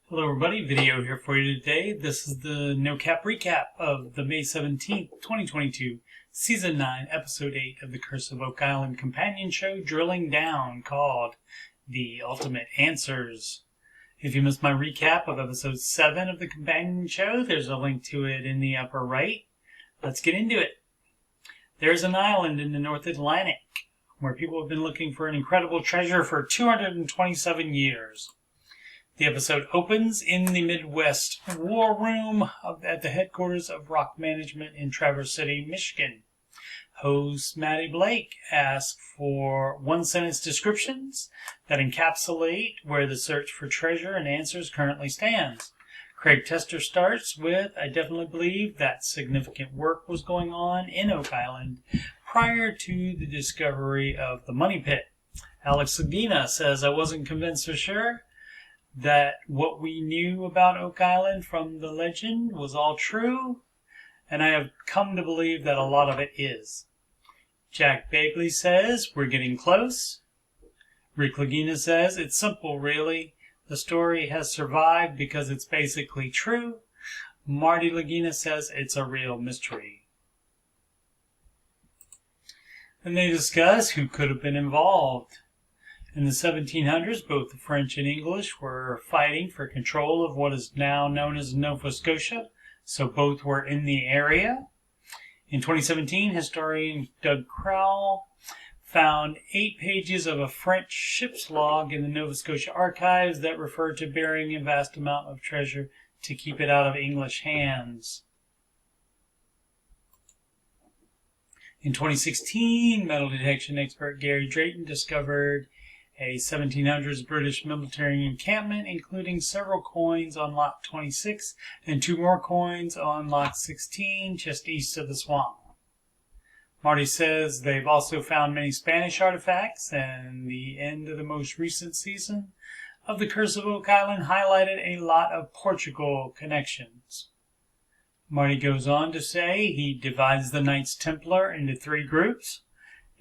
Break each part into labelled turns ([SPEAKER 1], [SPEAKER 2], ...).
[SPEAKER 1] Hello everybody, video here for you today. This is the no-cap recap of the May 17th, 2022, Season 9, Episode 8 of the Curse of Oak Island companion show Drilling Down, called The Ultimate Answers. If you missed my recap of Episode 7 of the companion show, there's a link to it in the upper right. Let's get into it. There's an island in the North Atlantic where people have been looking for an incredible treasure for 227 years. The episode opens in the Midwest War Room at the headquarters of Rock Management in Traverse City, Michigan. Host Maddie Blake asks for one-sentence descriptions that encapsulate where the search for treasure and answers currently stands. Craig Tester starts with, "I definitely believe that significant work was going on in Oak Island prior to the discovery of the money pit." Alex Lagina says, "I wasn't convinced for sure that what we knew about Oak Island from the legend was all true, and I have come to believe that a lot of it is." Jack Bagley says, "We're getting close." Rick Lagina says, "It's simple, really. The story has survived because it's basically true." Marty Lagina says, "It's a real mystery." And they discuss who could have been involved. In the 1700s, both the French and English were fighting for control of what is now known as Nova Scotia, so both were in the area. In 2017, historian Doug Crowell found 8 pages of a French ship's log in the Nova Scotia archives that referred to burying a vast amount of treasure to keep it out of English hands. In 2016, metal detection expert Gary Drayton discovered a 1700s British military encampment, including several coins on Lock 26 and 2 more coins on Lock 16, just east of the swamp. Marty says they've also found many Spanish artifacts, and the end of the most recent season of The Curse of Oak Island highlighted a lot of Portugal connections. Marty goes on to say he divides the Knights Templar into 3 groups: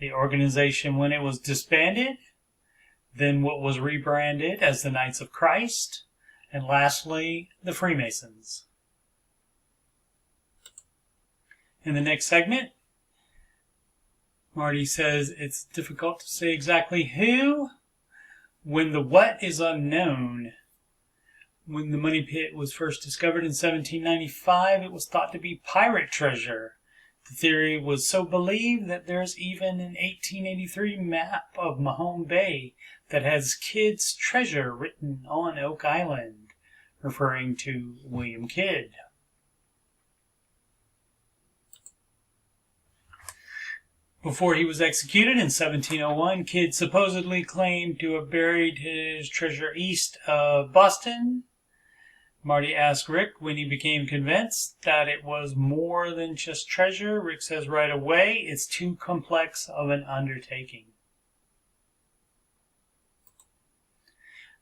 [SPEAKER 1] the organization when it was disbanded, then what was rebranded as the Knights of Christ, and lastly, the Freemasons. In the next segment, Marty says it's difficult to say exactly who when the what is unknown. When the money pit was first discovered in 1795, it was thought to be pirate treasure. The theory was so believed that there's even an 1883 map of Mahone Bay that has Kidd's treasure written on Oak Island, referring to William Kidd. Before he was executed in 1701, Kidd supposedly claimed to have buried his treasure east of Boston. Marty asked Rick when he became convinced that it was more than just treasure. Rick says right away, it's too complex of an undertaking.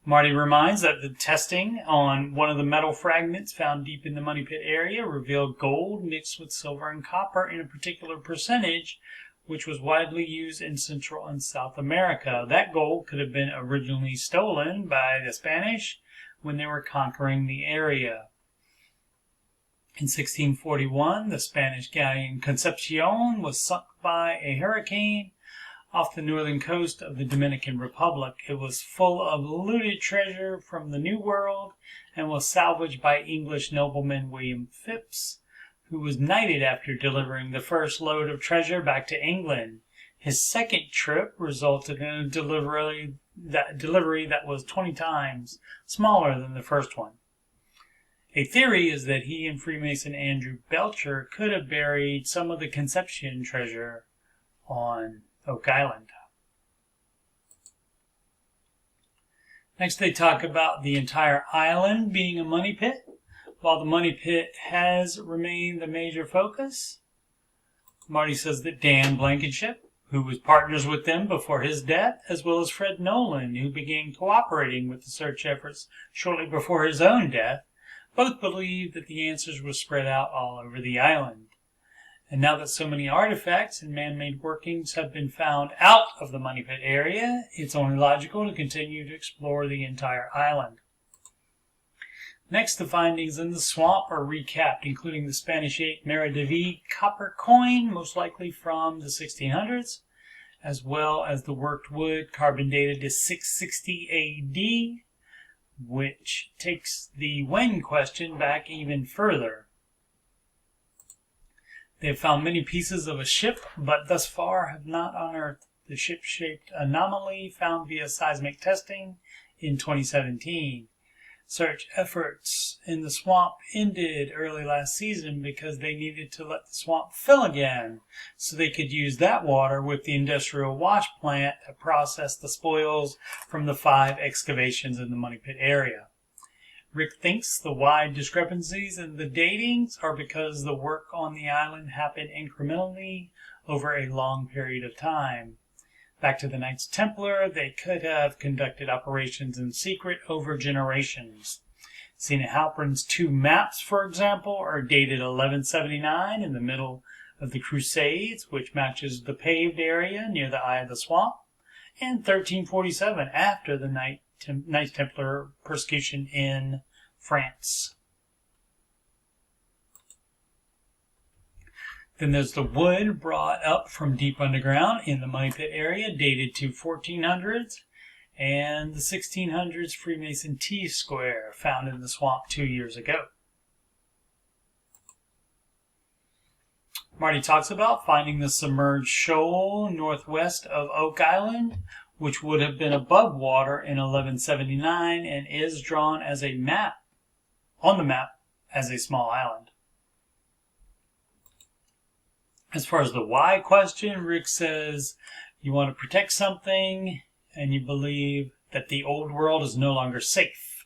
[SPEAKER 1] Marty reminds that the testing on one of the metal fragments found deep in the money pit area revealed gold mixed with silver and copper in a particular percentage, which was widely used in Central and South America. That gold could have been originally stolen by the Spanish when they were conquering the area. In 1641, the Spanish galleon Concepcion was sunk by a hurricane off the northern coast of the Dominican Republic. It was full of looted treasure from the New World and was salvaged by English nobleman William Phipps, who was knighted after delivering the first load of treasure back to England. His second trip resulted in a delivery that was 20 times smaller than the first one. A theory is that he and Freemason Andrew Belcher could have buried some of the Concepcion treasure on Oak Island. Next, they talk about the entire island being a money pit. While the money pit has remained the major focus, Marty says that Dan Blankenship, who was partners with them before his death, as well as Fred Nolan, who began cooperating with the search efforts shortly before his own death, both believed that the answers were spread out all over the island. And now that so many artifacts and man-made workings have been found out of the money pit area, it's only logical to continue to explore the entire island. Next, the findings in the swamp are recapped, including the Spanish 8 Maravedí copper coin, most likely from the 1600s, as well as the worked wood, carbon dated to 660 AD, which takes the when question back even further. They have found many pieces of a ship, but thus far have not unearthed the ship-shaped anomaly found via seismic testing in 2017. Search efforts in the swamp ended early last season because they needed to let the swamp fill again so they could use that water with the industrial wash plant to process the spoils from the 5 excavations in the Money Pit area. Rick thinks the wide discrepancies in the datings are because the work on the island happened incrementally over a long period of time. Back to the Knights Templar, they could have conducted operations in secret over generations. Sina Halpern's 2 maps, for example, are dated 1179 in the middle of the Crusades, which matches the paved area near the eye of the swamp, and 1347 after the Knights Templar persecution in France. Then there's the wood brought up from deep underground in the Money Pit area, dated to 1400s, and the 1600s Freemason T-square found in the swamp 2 years ago. Marty talks about finding the submerged shoal northwest of Oak Island, which would have been above water in 1179 and is drawn as a map, on the map, as a small island. As far as the why question, Rick says you want to protect something and you believe that the old world is no longer safe.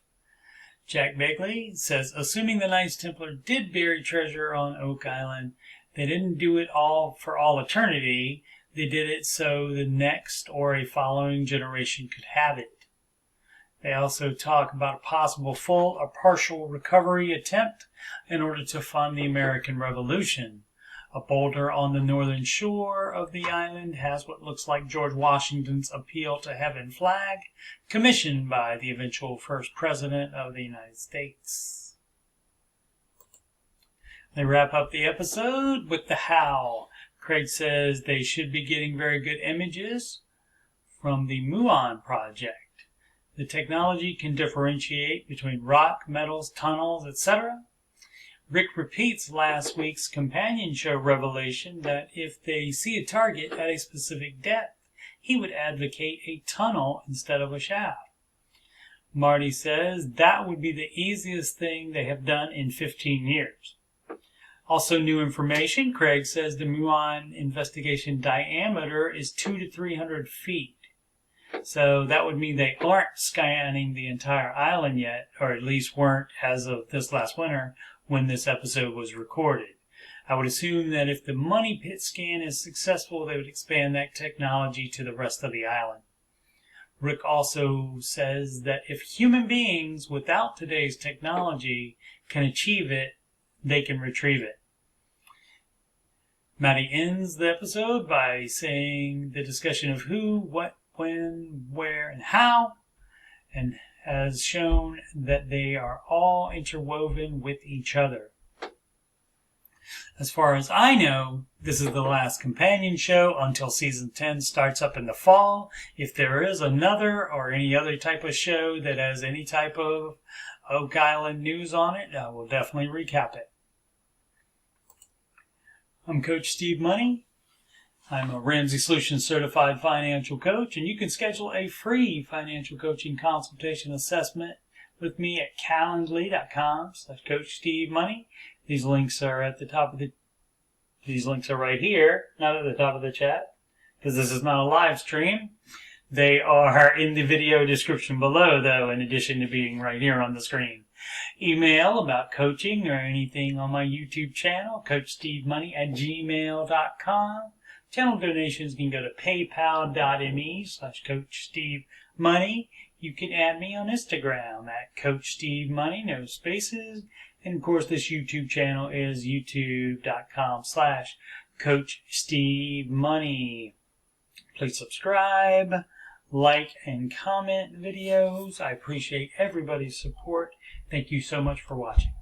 [SPEAKER 1] Jack Begley says, assuming the Knights Templar did bury treasure on Oak Island, they didn't do it all for all eternity. They did it so the next or a following generation could have it. They also talk about a possible full or partial recovery attempt in order to fund the American Revolution. A boulder on the northern shore of the island has what looks like George Washington's Appeal to Heaven flag, commissioned by the eventual first president of the United States. They wrap up the episode with the how. Craig says they should be getting very good images from the Muon project. The technology can differentiate between rock, metals, tunnels, etc. Rick repeats last week's companion show revelation that if they see a target at a specific depth, he would advocate a tunnel instead of a shaft. Marty says that would be the easiest thing they have done in 15 years. Also new information, Craig says the Muon investigation diameter is 200 to 300 feet. So that would mean they aren't scanning the entire island yet, or at least weren't as of this last winter, when this episode was recorded. I would assume that if the Money Pit scan is successful, they would expand that technology to the rest of the island. Rick also says that if human beings without today's technology can achieve it, they can retrieve it. Matty ends the episode by saying the discussion of who, what, when, where, and how, and has shown that they are all interwoven with each other. As far as I know, this is the last companion show until season 10 starts up in the fall. If there is another or any other type of show that has any type of Oak Island news on it, I will definitely recap it. I'm Coach Steve Money. I'm a Ramsey Solutions certified financial coach, and you can schedule a free financial coaching consultation assessment with me at calendly.com/Coach Steve Money. These links are at the top of these links are right here, not at the top of the chat, because this is not a live stream. They are in the video description below, though, in addition to being right here on the screen. Email about coaching or anything on my YouTube channel, CoachSteveMoney@gmail.com. Channel donations can go to paypal.me/CoachSteveMoney. You can add me on Instagram at CoachSteveMoney, no spaces. And of course, this YouTube channel is youtube.com/CoachSteveMoney. Please subscribe, like and comment videos. I appreciate everybody's support. Thank you so much for watching.